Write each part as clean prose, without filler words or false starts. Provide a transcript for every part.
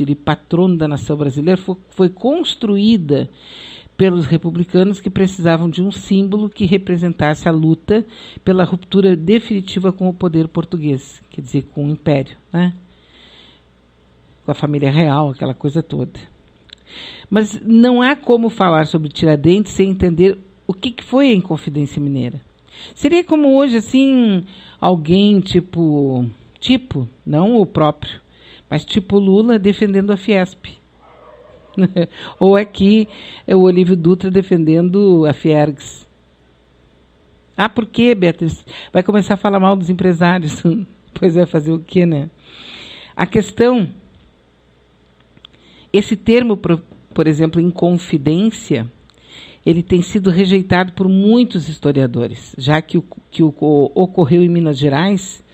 e patrono da nação brasileira, foi construída pelos republicanos que precisavam de um símbolo que representasse a luta pela ruptura definitiva com o poder português, quer dizer, com o império, né? Com a família real, aquela coisa toda. Mas não há como falar sobre Tiradentes sem entender o que foi a Inconfidência Mineira. Seria como hoje, assim, alguém tipo, não o próprio, mas tipo Lula defendendo a Fiesp. Ou aqui é o Olívio Dutra defendendo a Fiergs. Ah, por quê, Beatriz? Vai começar a falar mal dos empresários. Pois vai fazer o quê, né? A questão, esse termo, por exemplo, inconfidência, ele tem sido rejeitado por muitos historiadores, já que o que ocorreu em Minas Gerais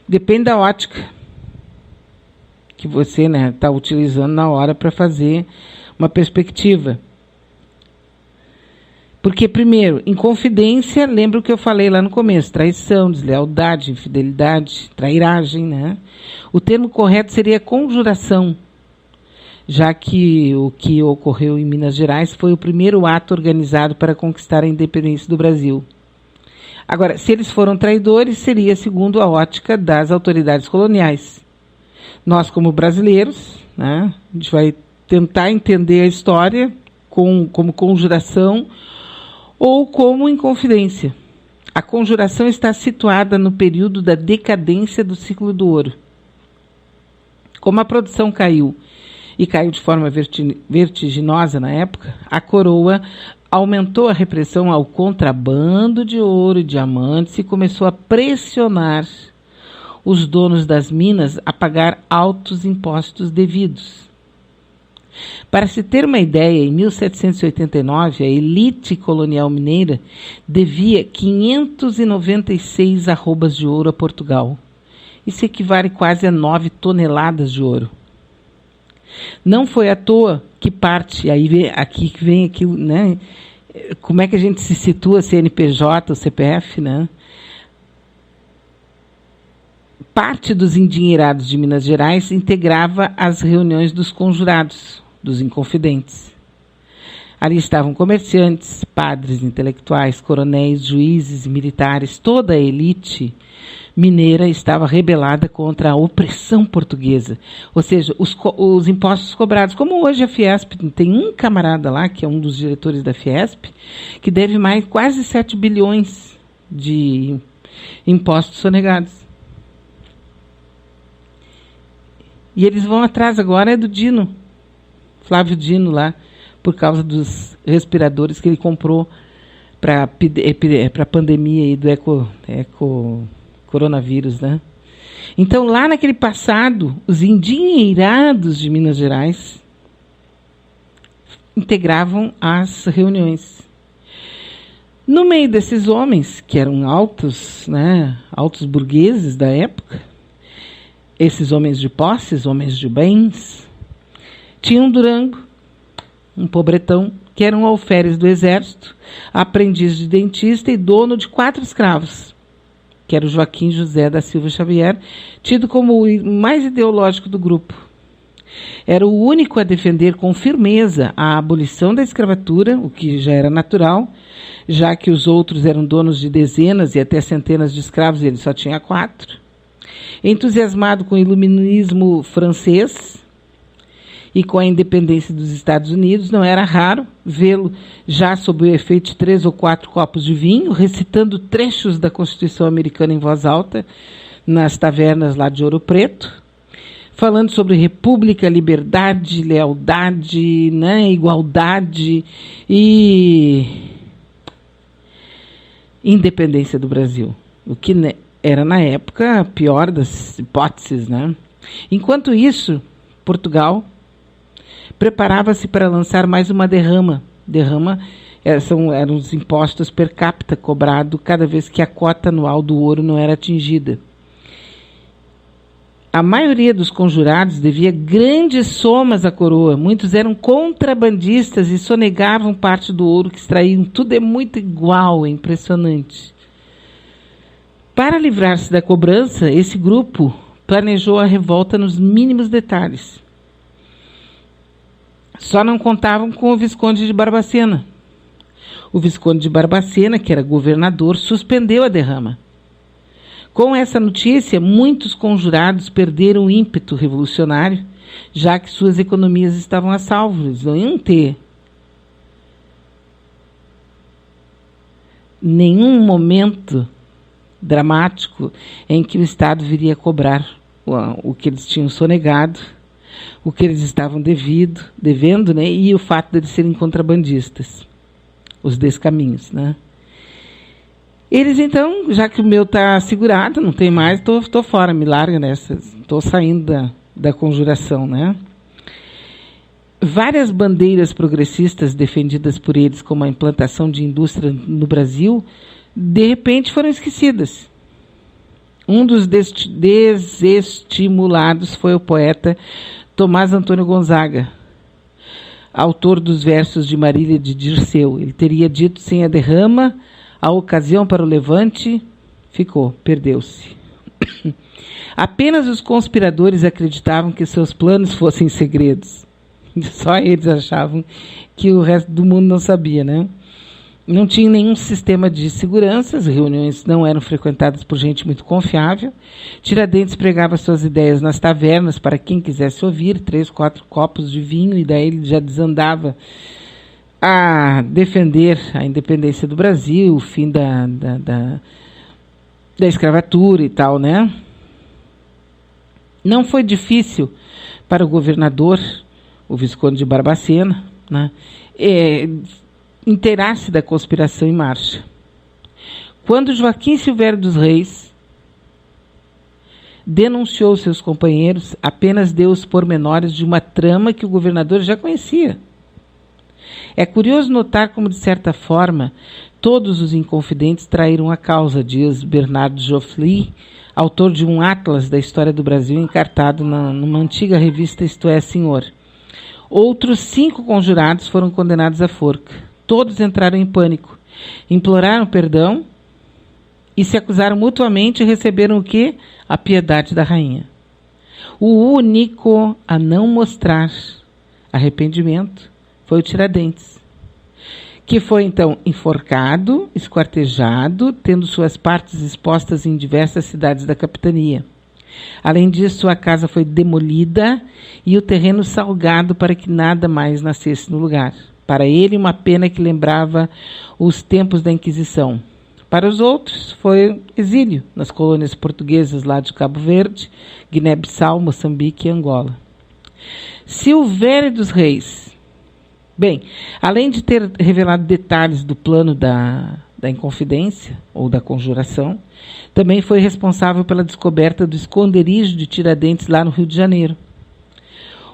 depende da ótica que você está utilizando na hora para fazer uma perspectiva. Porque, primeiro, inconfidência, lembra o que eu falei lá no começo, traição, deslealdade, infidelidade, trairagem, né? O termo correto seria conjuração, já que o que ocorreu em Minas Gerais foi o primeiro ato organizado para conquistar a independência do Brasil. Agora, se eles foram traidores, seria segundo a ótica das autoridades coloniais. Nós, como brasileiros, né, a gente vai tentar entender a história como conjuração ou como inconfidência. A conjuração está situada no período da decadência do ciclo do ouro. Como a produção caiu, e caiu de forma vertiginosa na época, a coroa aumentou a repressão ao contrabando de ouro e diamantes e começou a pressionar os donos das minas a pagar altos impostos devidos. Para se ter uma ideia, em 1789, a elite colonial mineira devia 596 arrobas de ouro a Portugal. Isso equivale quase a 9 toneladas de ouro. Não foi à toa que parte, aqui vem aquilo, né? Como é que a gente se situa, CNPJ, o CPF, né? Parte dos endinheirados de Minas Gerais integrava as reuniões dos conjurados, dos inconfidentes. Ali estavam comerciantes, padres, intelectuais, coronéis, juízes, militares, toda a elite mineira estava rebelada contra a opressão portuguesa. Ou seja, os impostos cobrados. Como hoje a Fiesp, tem um camarada lá, que é um dos diretores da Fiesp, que deve quase 7 bilhões de impostos sonegados. E eles vão atrás agora do Dino, Flávio Dino lá, por causa dos respiradores que ele comprou para a pandemia aí do coronavírus, né? Então, lá naquele passado, os endinheirados de Minas Gerais integravam as reuniões. No meio desses homens, que eram altos burgueses da época, esses homens de posses, homens de bens, tinha um Durango, um pobretão, que era um alferes do exército, aprendiz de dentista e dono de 4 escravos, que era o Joaquim José da Silva Xavier, tido como o mais ideológico do grupo. Era o único a defender com firmeza a abolição da escravatura, o que já era natural, já que os outros eram donos de dezenas e até centenas de escravos, e ele só tinha 4. Entusiasmado com o iluminismo francês e com a independência dos Estados Unidos, não era raro vê-lo já sob o efeito de 3 ou 4 copos de vinho, recitando trechos da Constituição americana em voz alta, nas tavernas lá de Ouro Preto, falando sobre república, liberdade, lealdade, né, igualdade e independência do Brasil. O que era, na época, a pior das hipóteses, né? Enquanto isso, Portugal preparava-se para lançar mais uma derrama. Eram os impostos per capita cobrados cada vez que a cota anual do ouro não era atingida. A maioria dos conjurados devia grandes somas à coroa. Muitos eram contrabandistas e sonegavam parte do ouro que extraíam. Tudo é muito igual, é impressionante. Para livrar-se da cobrança, esse grupo planejou a revolta nos mínimos detalhes. Só não contavam com o Visconde de Barbacena. O Visconde de Barbacena, que era governador, suspendeu a derrama. Com essa notícia, muitos conjurados perderam o ímpeto revolucionário, já que suas economias estavam a salvo. Eles não iam ter nenhum momento dramático em que o Estado viria a cobrar o que eles tinham sonegado, o que eles estavam devendo, né, e o fato de eles serem contrabandistas, os descaminhos, né. Eles, então, já que o meu está segurado, não tem mais, estou fora, me larga nessa, estou saindo da conjuração, né. Várias bandeiras progressistas defendidas por eles, como a implantação de indústria no Brasil, de repente foram esquecidas. Um dos desestimulados foi o poeta Tomás Antônio Gonzaga, autor dos versos de Marília de Dirceu. Ele teria dito: sem a derrama, a ocasião para o levante ficou, perdeu-se. Apenas os conspiradores acreditavam que seus planos fossem segredos. Só eles achavam que o resto do mundo não sabia, né? Não tinha nenhum sistema de segurança, as reuniões não eram frequentadas por gente muito confiável. Tiradentes pregava suas ideias nas tavernas para quem quisesse ouvir, 3, 4 copos de vinho, e daí ele já desandava a defender a independência do Brasil, o fim da escravatura e tal, né? Não foi difícil para o governador, o Visconde de Barbacena, né, inteirar-se da conspiração em marcha. Quando Joaquim Silvério dos Reis denunciou seus companheiros, apenas deu os pormenores de uma trama que o governador já conhecia. É curioso notar como, de certa forma, todos os inconfidentes traíram a causa, diz Bernardo Joffly, autor de um atlas da história do Brasil encartado numa antiga revista Isto é, Senhor. Outros 5 conjurados foram condenados à forca. Todos entraram em pânico, imploraram perdão e se acusaram mutuamente e receberam o quê? A piedade da rainha. O único a não mostrar arrependimento foi o Tiradentes, que foi então enforcado, esquartejado, tendo suas partes expostas em diversas cidades da capitania. Além disso, a casa foi demolida e o terreno salgado para que nada mais nascesse no lugar. Para ele, uma pena que lembrava os tempos da Inquisição. Para os outros, foi exílio nas colônias portuguesas lá de Cabo Verde, Guiné-Bissau, Moçambique e Angola. Silvério dos Reis. Bem, além de ter revelado detalhes do plano da Inconfidência, ou da conjuração, também foi responsável pela descoberta do esconderijo de Tiradentes lá no Rio de Janeiro.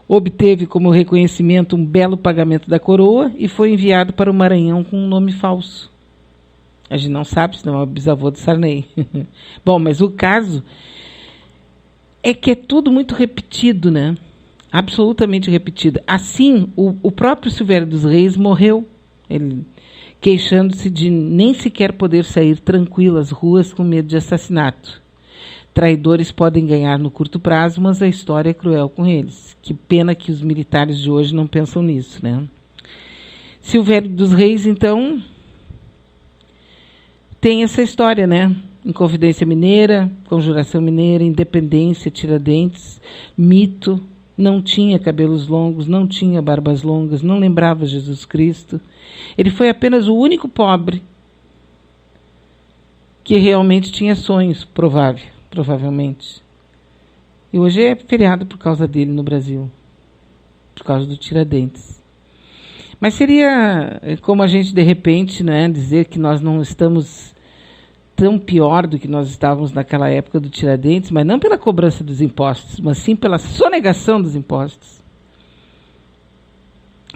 Obteve como reconhecimento um belo pagamento da coroa e foi enviado para o Maranhão com um nome falso. A gente não sabe, senão é o bisavô de Sarney. Bom, mas o caso é que é tudo muito repetido, né? Absolutamente repetido. Assim, o próprio Silvério dos Reis morreu, ele queixando-se de nem sequer poder sair tranquilo às ruas com medo de assassinato. Traidores podem ganhar no curto prazo, mas a história é cruel com eles. Que pena que os militares de hoje não pensam nisso, né? Silvério dos Reis, então, tem essa história, né? Inconfidência Mineira, Conjuração Mineira, Independência, Tiradentes, mito, não tinha cabelos longos, não tinha barbas longas, não lembrava Jesus Cristo. Ele foi apenas o único pobre que realmente tinha sonhos, provavelmente. E hoje é feriado por causa dele no Brasil, por causa do Tiradentes. Mas seria como a gente, de repente, né, dizer que nós não estamos tão pior do que nós estávamos naquela época do Tiradentes, mas não pela cobrança dos impostos, mas sim pela sonegação dos impostos.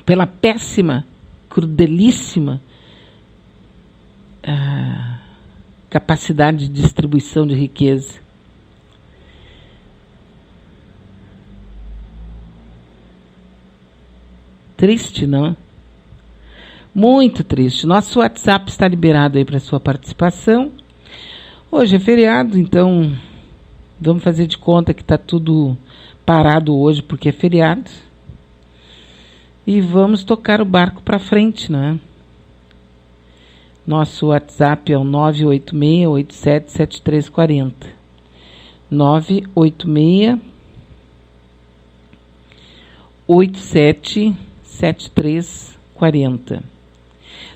Pela péssima, crudelíssima capacidade de distribuição de riqueza. Triste, não? Muito triste. Nosso WhatsApp está liberado aí para sua participação. Hoje é feriado, então vamos fazer de conta que está tudo parado hoje porque é feriado. e vamos tocar o barco para frente, né? Nosso WhatsApp é o 986-877340. 986-877340.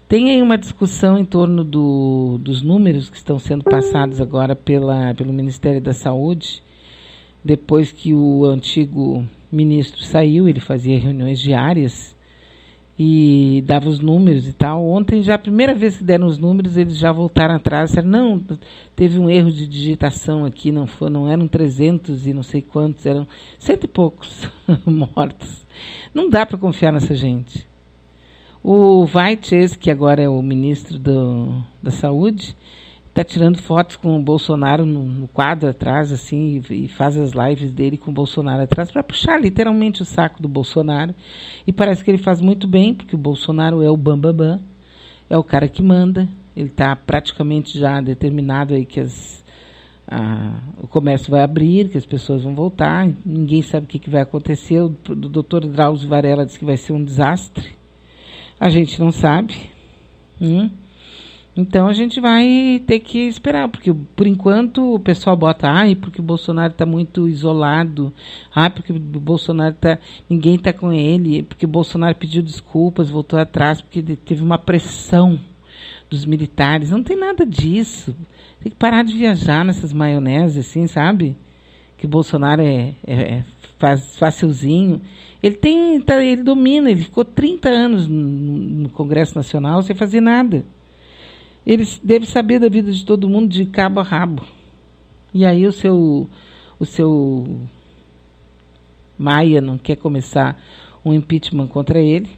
Tem aí uma discussão em torno dos números que estão sendo passados agora pelo Ministério da Saúde. Depois que o antigo ministro saiu, ele fazia reuniões diárias e dava os números e tal. Ontem, já a primeira vez que deram os números, eles já voltaram atrás. Disseram, não, teve um erro de digitação aqui, não eram 300 e não sei quantos, eram 100 e poucos mortos. Não dá para confiar nessa gente. O Veit, que agora é o ministro da Saúde, está tirando fotos com o Bolsonaro no quadro atrás, assim, e faz as lives dele com o Bolsonaro atrás, para puxar literalmente o saco do Bolsonaro. E parece que ele faz muito bem, porque o Bolsonaro é o bambambam, é o cara que manda. Ele está praticamente já determinado aí que o comércio vai abrir, que as pessoas vão voltar, ninguém sabe o que vai acontecer. O doutor Drauzio Varela disse que vai ser um desastre. A gente não sabe. Então a gente vai ter que esperar, porque por enquanto o pessoal bota, porque o Bolsonaro está muito isolado, porque o Bolsonaro ninguém está com ele, porque o Bolsonaro pediu desculpas, voltou atrás, porque teve uma pressão dos militares. Não tem nada disso. Tem que parar de viajar nessas maioneses, assim, sabe? Que o Bolsonaro faz facilzinho. Ele domina, ele ficou 30 anos no Congresso Nacional sem fazer nada. Ele deve saber da vida de todo mundo de cabo a rabo. E aí o seu Maia não quer começar um impeachment contra ele.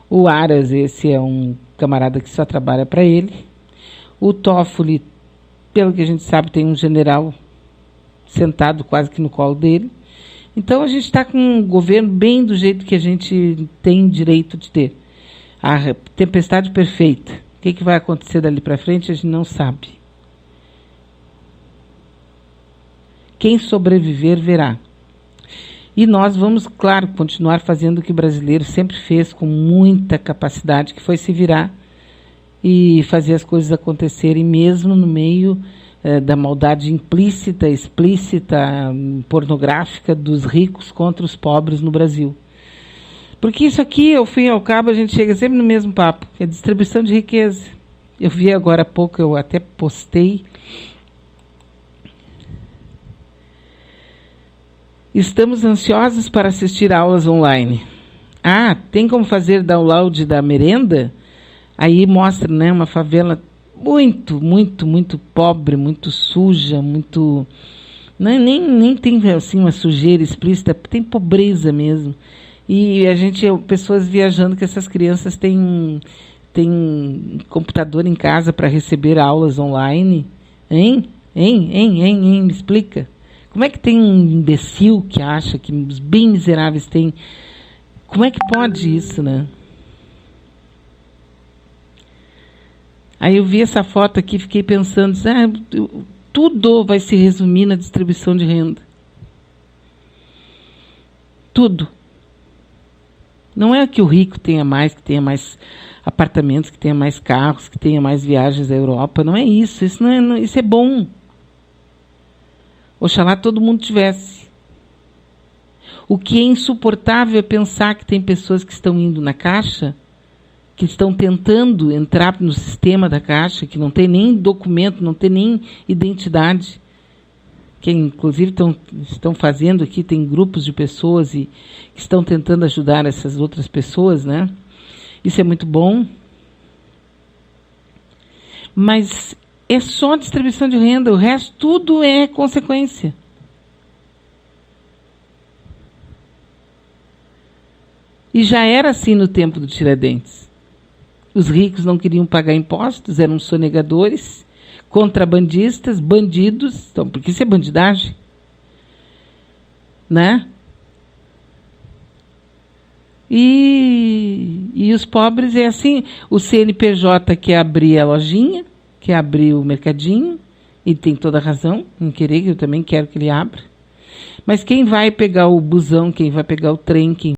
O Aras, esse é um camarada que só trabalha para ele. O Toffoli, pelo que a gente sabe, tem um general sentado quase que no colo dele. Então a gente está com um governo bem do jeito que a gente tem direito de ter. A tempestade perfeita. O que vai acontecer dali para frente, a gente não sabe. Quem sobreviver, verá. E nós vamos, claro, continuar fazendo o que o brasileiro sempre fez com muita capacidade, que foi se virar e fazer as coisas acontecerem, mesmo no meio da maldade implícita, explícita, pornográfica dos ricos contra os pobres no Brasil. Porque isso aqui, ao fim e ao cabo, a gente chega sempre no mesmo papo, que é distribuição de riqueza. Eu vi agora há pouco, eu até postei. Estamos ansiosos para assistir aulas online. Tem como fazer download da merenda? Aí mostra, né, uma favela muito, muito, muito pobre, muito suja, muito... Nem tem assim uma sujeira explícita, tem pobreza mesmo. E pessoas viajando que essas crianças têm computador em casa para receber aulas online. Me explica. Como é que tem um imbecil que acha que os bem miseráveis têm... Como é que pode isso, né? Aí eu vi essa foto aqui e fiquei pensando, tudo vai se resumir na distribuição de renda. Tudo. Não é que o rico tenha mais apartamentos, que tenha mais carros, que tenha mais viagens à Europa. Não é isso. Isso é bom. Oxalá todo mundo tivesse. O que é insuportável é pensar que tem pessoas que estão indo na Caixa, que estão tentando entrar no sistema da Caixa, que não tem nem documento, não tem nem identidade, que inclusive estão fazendo aqui, tem grupos de pessoas que estão tentando ajudar essas outras pessoas, né? Isso é muito bom. Mas é só distribuição de renda, o resto tudo é consequência. E já era assim no tempo do Tiradentes. Os ricos não queriam pagar impostos, eram sonegadores, contrabandistas, bandidos. Então, porque isso é bandidagem, né? E os pobres é assim. O CNPJ quer abrir a lojinha, quer abrir o mercadinho, e tem toda a razão em querer, que eu também quero que ele abra. Mas quem vai pegar o busão, quem vai pegar o trem, quem